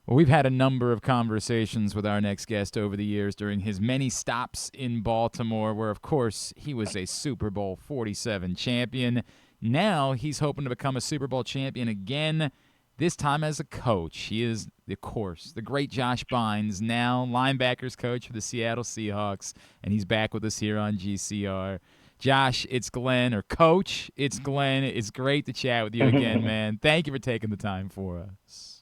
Well, we've had a number of conversations with our next guest over the years during his many stops in Baltimore, where, of course, he was a Super Bowl 47 champion. Now he's hoping to become a Super Bowl champion again, this time as a coach. He is, of course, the great Josh Bynes, now linebackers coach for the Seattle Seahawks, and he's back with us here on GCR. Josh, it's Glenn, or Coach, it's Glenn. It's great to chat with you again, man. Thank you for taking the time for us.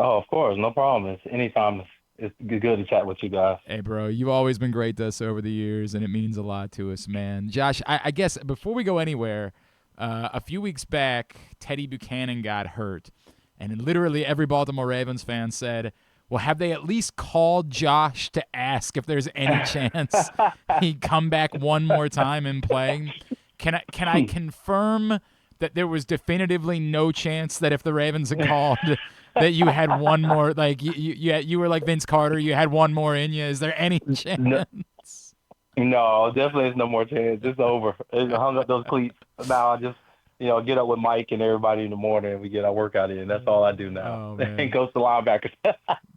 Oh, of course, no problem. It's anytime. It's good to chat with you guys. Hey, bro, you've always been great to us over the years, and it means a lot to us, man. Josh, I guess before we go anywhere, a few weeks back, Teddy Buchanan got hurt, and literally every Baltimore Ravens fan said, well, have they at least called Josh to ask if there's any chance he'd come back one more time and play? Can I confirm that there was definitively no chance that if the Ravens had called that you had one more, like you were like Vince Carter, you had one more in you? Is there any No, chance? no, definitely there's no more chance. It's over. It's hung up those cleats. Now I just, get up with Mike and everybody in the morning and we get our workout in. That's all I do now. Oh And man, coach the linebackers.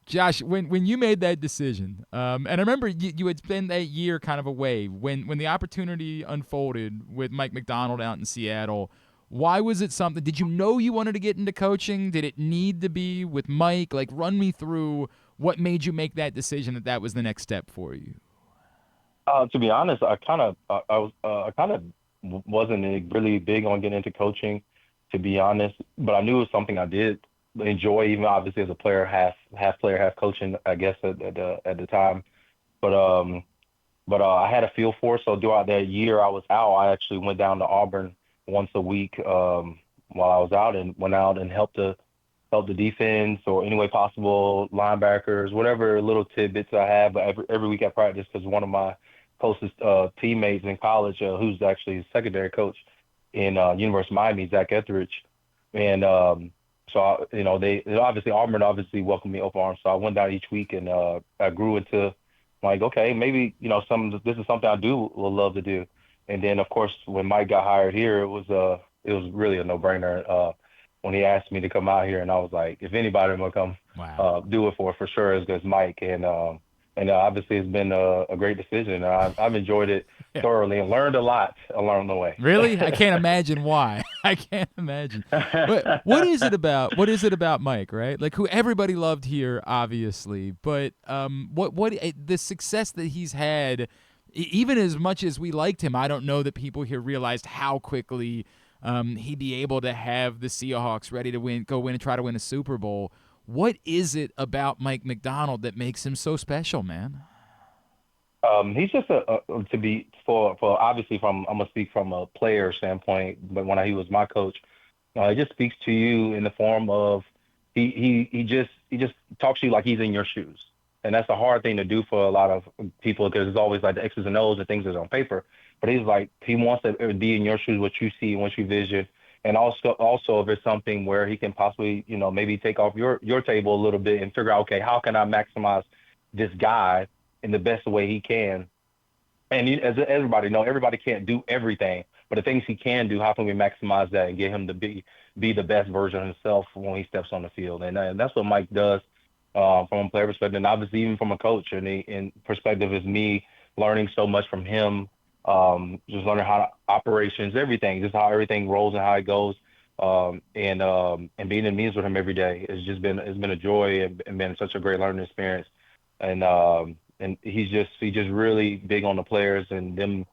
Josh, when you made that decision, and I remember you had spent that year kind of away when the opportunity unfolded with Mike Macdonald out in Seattle. Why was it something? Did you know you wanted to get into coaching? Did it need to be with Mike? Like, run me through what made you make that decision that was the next step for you. To be honest, I kind of wasn't really big on getting into coaching, to be honest. But I knew it was something I did enjoy, even obviously as a player, half player, half coaching, I guess at the time. But I had a feel for it. So throughout that year I was out, I actually went down to Auburn once a week while I was out, and went out and help the defense or any way possible, linebackers, whatever little tidbits I have. But every week at practice, because one of my closest teammates in college, who's actually a secondary coach in University of Miami, Zach Etheridge, and they obviously Auburn obviously welcomed me open arms. So I went down each week, and I grew into like, okay, maybe this is something I do will love to do. And then of course when Mike got hired here, it was really a no brainer. When he asked me to come out here, and I was like, if anybody will come Wow. do it for sure, it's Mike. And obviously it's been a great decision. I've enjoyed it Yeah. thoroughly and learned a lot along the way. Really? I can't imagine why. I can't imagine. What is it about? What is it about Mike? Right, like who everybody loved here, obviously. But the success that he's had, even as much as we liked him, I don't know that people here realized how quickly he'd be able to have the Seahawks ready to go win and try to win a Super Bowl. What is it about Mike Macdonald that makes him so special, man? He's just to be for obviously from I'm gonna speak from a player standpoint, but when he was my coach, it just speaks to you in the form of he just talks to you like he's in your shoes, and that's a hard thing to do for a lot of people because it's always like the X's and O's and things that's on paper. But he's like he wants to be in your shoes, what you see, what you vision, and also if it's something where he can possibly maybe take off your table a little bit and figure out, okay, how can I maximize this guy in the best way he can. And as everybody know, everybody can't do everything, but the things he can do, how can we maximize that and get him to be the best version of himself when he steps on the field? And that's what Mike does from a player perspective, and obviously even from a coach. And in perspective is me learning so much from him, just learning how to operations, everything, just how everything rolls and how it goes. And being in meetings with him every day it's been a joy and been such a great learning experience. And he's just really big on the players and them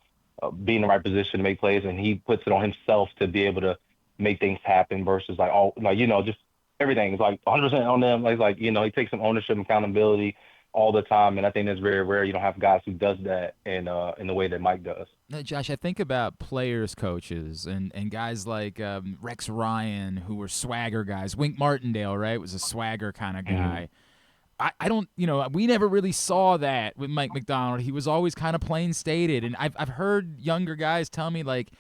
being in the right position to make plays, and he puts it on himself to be able to make things happen versus like all like just everything is like 100% on them. He takes some ownership and accountability all the time, and I think that's very rare. You don't have guys who does that in the way that Mike does. Now, Josh, I think about players, coaches, and guys like Rex Ryan, who were swagger guys. Wink Martindale, right, was a swagger kind of Hmm. guy. I don't, we never really saw that with Mike Macdonald. He was always kind of plain stated. And I've heard younger guys tell me, like,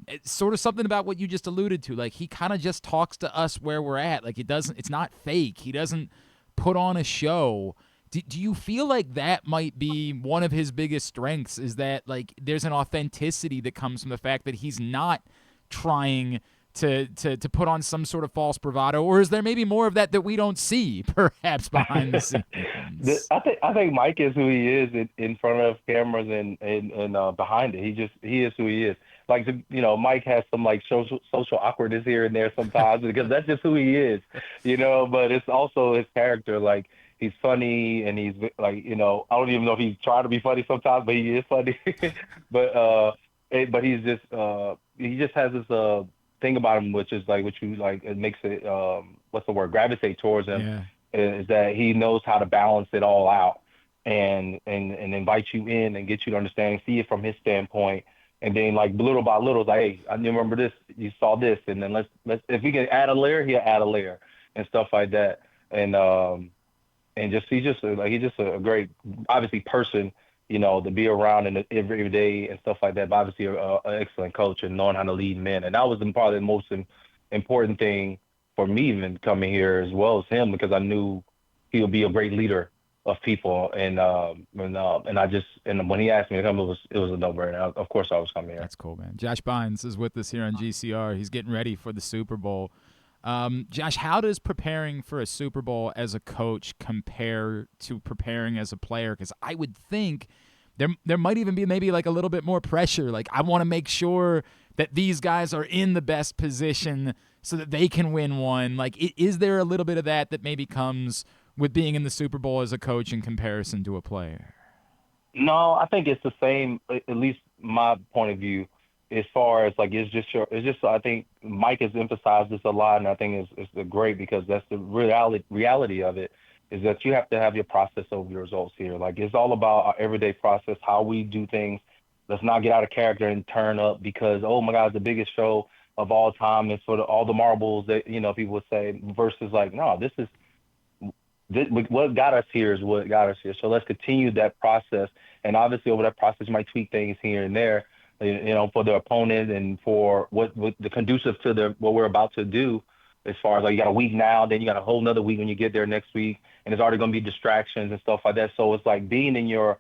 it's sort of something about what you just alluded to. Like, he kind of just talks to us where we're at. Like, it's not fake. He doesn't put on a show. Do you feel like that might be one of his biggest strengths, is that, like, there's an authenticity that comes from the fact that he's not trying to put on some sort of false bravado, or is there maybe more of that we don't see, perhaps behind the scenes? I think Mike is who he is in front of cameras and behind it. He is who he is. Like Mike has some like social awkwardness here and there sometimes because that's just who he is, But it's also his character. Like he's funny and he's like I don't even know if he's trying to be funny sometimes, but he is funny. But he just has this thing about him, which is like what you like. It makes it what's the word? Gravitate towards him. Yeah. Is that he knows how to balance it all out and invite you in and get you to understand, see it from his standpoint, and then like little by little, like, hey, I remember this, you saw this, and then let's if we can add a layer, he'll add a layer and stuff like that, and he's just a great, obviously person, to be around in every day and stuff like that. But obviously, an excellent coach and knowing how to lead men, and that was probably the most important thing for me even coming here as well as him, because I knew he would be a great leader of people, and when he asked me to come, it was a no-brainer. Of course, I was coming here. That's cool, man. Josh Bynes is with us here on GCR. He's getting ready for the Super Bowl. Josh, how does preparing for a Super Bowl as a coach compare to preparing as a player? Because I would think there might even be maybe like a little bit more pressure. Like, I want to make sure that these guys are in the best position so that they can win one. Like, is there a little bit of that maybe comes with being in the Super Bowl as a coach in comparison to a player? No, I think it's the same, at least my point of view, as far as like, I think Mike has emphasized this a lot, and I think it's great because that's the reality of it, is that you have to have your process over your results here. Like, it's all about our everyday process, how we do things. Let's not get out of character and turn up because, oh my God, it's the biggest show of all time. It's sort of all the marbles that, people would say, versus like, no, what got us here is what got us here. So let's continue that process. And obviously over that process, you might tweak things here and there, for the opponent and for what the conducive to what we're about to do. As far as like, you got a week now, then you got a whole nother week when you get there next week, and there's already going to be distractions and stuff like that. So it's like being in your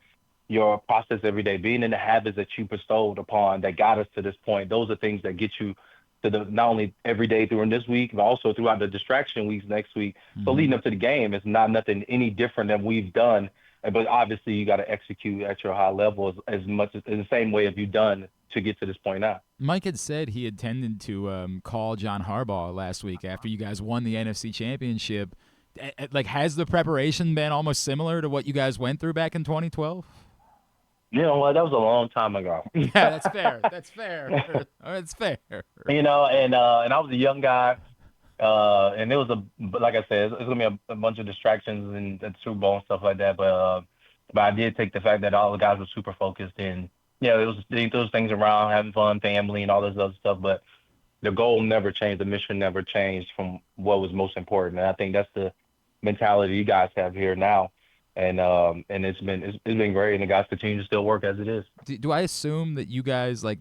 process every day, being in the habits that you bestowed upon that got us to this point. Those are things that get you to not only every day during this week, but also throughout the distraction weeks next week. Mm-hmm. So leading up to the game, it's not nothing any different than we've done. But obviously, you got to execute at your high level as much as in the same way as you've done to get to this point now. Mike had said he intended to call John Harbaugh last week after you guys won the NFC Championship. Like, has the preparation been almost similar to what you guys went through back in 2012? You know what? That was a long time ago. Yeah, that's fair. That's fair. That's fair. And I was a young guy, and it was like I said, it's gonna be a bunch of distractions and the Super Bowl and stuff like that. But I did take the fact that all the guys were super focused, and it was those things around having fun, family, and all this other stuff. But the goal never changed, the mission never changed from what was most important. And I think that's the mentality you guys have here now. And it's been great, and the guys continue to still work as it is. Do I assume that you guys, like,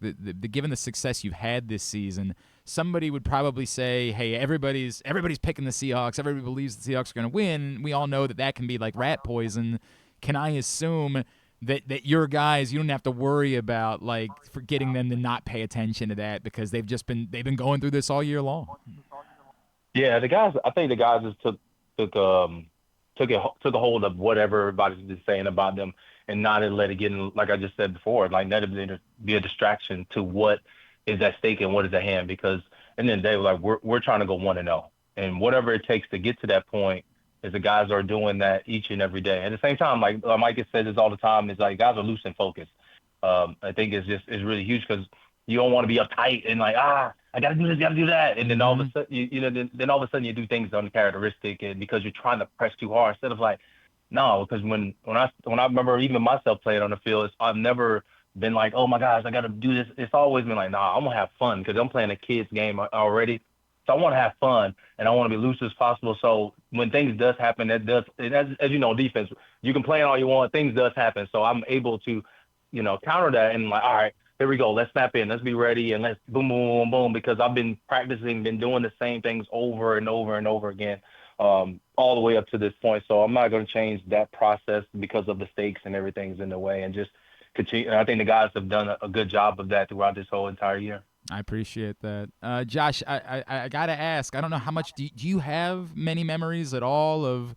given the success you've had this season, somebody would probably say, hey, everybody's picking the Seahawks, everybody believes the Seahawks are going to win, we all know that can be like rat poison. Can I assume that your guys, you don't have to worry about, like, for getting them to not pay attention to that because they've been going through this all year long? Yeah, I think the guys just took a hold of whatever everybody's been saying about them and not let it get in, like I just said before, like let it be a distraction to what is at stake and what is at hand. Because at the end of the day, like we're trying to go 1-0, and whatever it takes to get to that point is the guys are doing that each and every day. At the same time, like Mike has said this all the time, is like guys are loose and focused. I think it's really huge because you don't want to be uptight and like, I got to do this, got to do that. And then all of a sudden, then all of a sudden you do things uncharacteristic and because you're trying to press too hard instead of like, no, because when I remember even myself playing on the field, I've never been like, oh my gosh, I got to do this. It's always been like, nah, I'm going to have fun because I'm playing a kid's game already. So I want to have fun and I want to be loose as possible. So when things does happen, as you know, defense, you can play it all you want. Things does happen. So I'm able to, counter that and like, all right, here we go. Let's snap in. Let's be ready and let's boom, boom, boom, boom. Because I've been practicing, been doing the same things over and over and over again, all the way up to this point. So I'm not going to change that process because of the stakes and everything's in the way, and just continue. And I think the guys have done a good job of that throughout this whole entire year. I appreciate that. Josh, I got to ask, I don't know how much, do you have many memories at all of,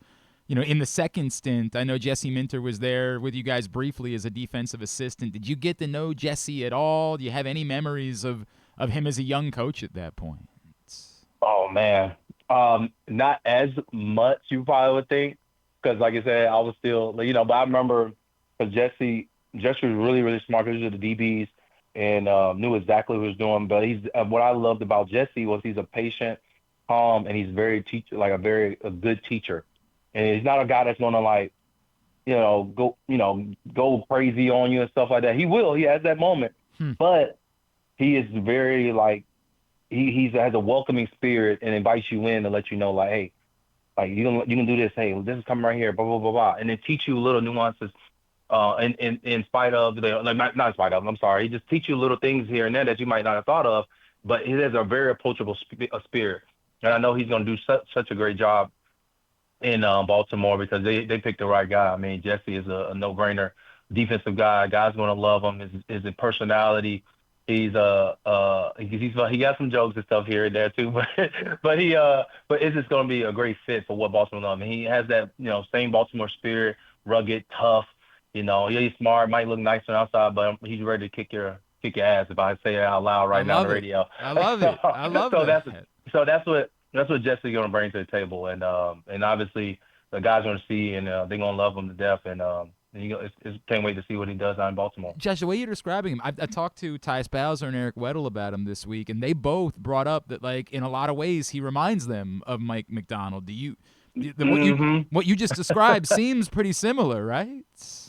in the second stint? I know Jesse Minter was there with you guys briefly as a defensive assistant. Did you get to know Jesse at all? Do you have any memories of him as a young coach at that point? Oh man, not as much you probably would think, because like I said, I was still, but I remember because Jesse was really really smart. Because he was the DBs and knew exactly what he was doing. But he's what I loved about Jesse was he's a patient, calm, and he's very teacher like a good teacher. And he's not a guy that's gonna like go crazy on you and stuff like that. He will. He has that moment, Hmm. but he is very like he has a welcoming spirit and invites you in to let you know like, hey, like you can do this. Hey, this is coming right here. Blah blah blah blah, and then teach you little nuances. In spite of like not in spite of. I'm sorry. He just teach you little things here and there that you might not have thought of, but he has a very approachable spirit, and I know he's going to do such a great job in Baltimore because they picked the right guy. I mean, Jesse is a no-brainer defensive guy. Guys going to love him. His personality. He got some jokes and stuff here and there too, but but it's just going to be a great fit for what Baltimore loves. And he has that same Baltimore spirit, rugged, tough. He's smart, might look nice on the outside, but he's ready to kick your ass if I say it out loud I right now on the love it. radio. I love it. I love So that's that. so that's what Jesse's gonna bring to the table, and obviously the guys gonna see, and they're gonna love him to death, and can't wait to see what he does out in Baltimore. Josh, the way you're describing him, I talked to Tyus Bowser and Eric Weddle about him this week, and they both brought up that, like, in a lot of ways, he reminds them of Mike Macdonald. Hmm. What you just described seems pretty similar, right?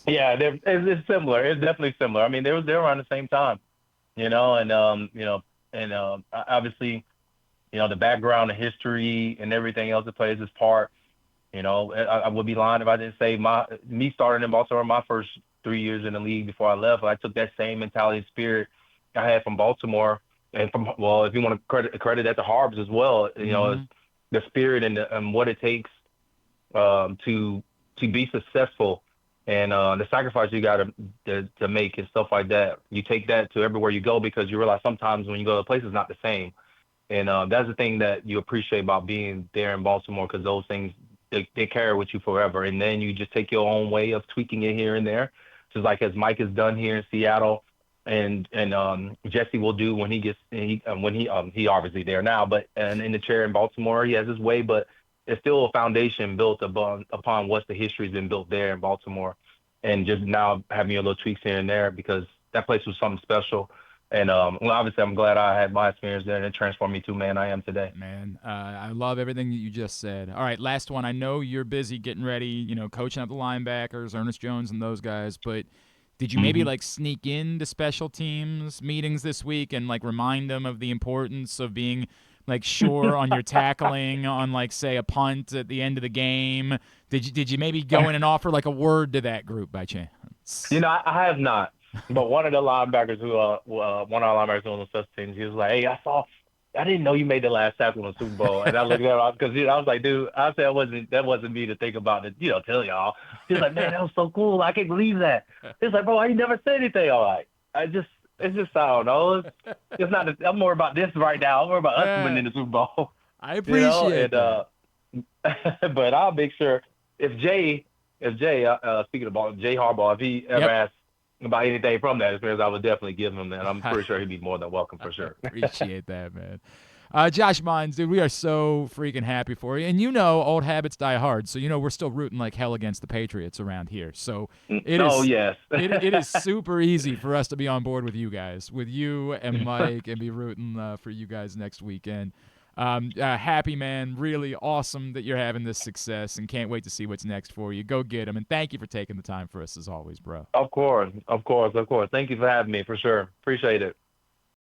Yeah, it's similar. It's definitely similar. I mean, they were around the same time, and obviously, the background, the history, and everything else that plays its part. I would be lying if I didn't say me starting in Baltimore my first 3 years in the league before I left. I took that same mentality and spirit I had from Baltimore, and from well, if you want to credit that to Harbs as well, it's Mm-hmm. the spirit and what it takes to be successful, and the sacrifice you got to make and stuff like that. You take that to everywhere you go because you realize sometimes when you go to a place it's not the same. And that's the thing that you appreciate about being there in Baltimore because those things they carry with you forever. And then you just take your own way of tweaking it here and there, just like as Mike has done here in Seattle, and Jesse will do when he gets when he obviously there now, but and in the chair in Baltimore he has his way, but it's still a foundation built upon what the history's been built there in Baltimore, and just now having your little tweaks here and there because that place was something special. And well, obviously, I'm glad I had my experience there, and it transformed me to man I am today. Man, I love everything that you just said. All right, last one. I know you're busy getting ready, coaching up the linebackers, Ernest Jones and those guys, but did you maybe Hmm. like sneak into special teams meetings this week and like remind them of the importance of being like sure on your tackling on like say a punt at the end of the game? Did you maybe go in and offer like a word to that group by chance? I have not. But one of the linebackers one of our linebackers on the special teams, he was like, "Hey, I didn't know you made the last tackle in the Super Bowl." And I looked at him because I was like, "Dude," I said, that wasn't me to think about it, tell y'all." He was like, "Man, that was so cool. I can't believe that." He was like, "Bro, I ain't never said anything." All right, it's just I don't know. It's not. I'm more about this right now. I'm more about us Yeah, winning the Super Bowl, I appreciate and that. but I'll make sure if Jay, speaking about Jay Harbaugh, if he ever Yep. asks about anything from that experience, I would definitely give him that. I'm pretty sure he'd be more than welcome for sure. Appreciate that, man. Josh Mines, dude, we are so freaking happy for you. And old habits die hard. So, we're still rooting like hell against the Patriots around here. So it Oh is yes. it is super easy for us to be on board with you guys, with you and Mike, and be rooting for you guys next weekend. Happy, man. Really awesome that you're having this success and can't wait to see what's next for you. Go get them. And thank you for taking the time for us as always, bro. Of course, of course, of course. Thank you for having me for sure. Appreciate it.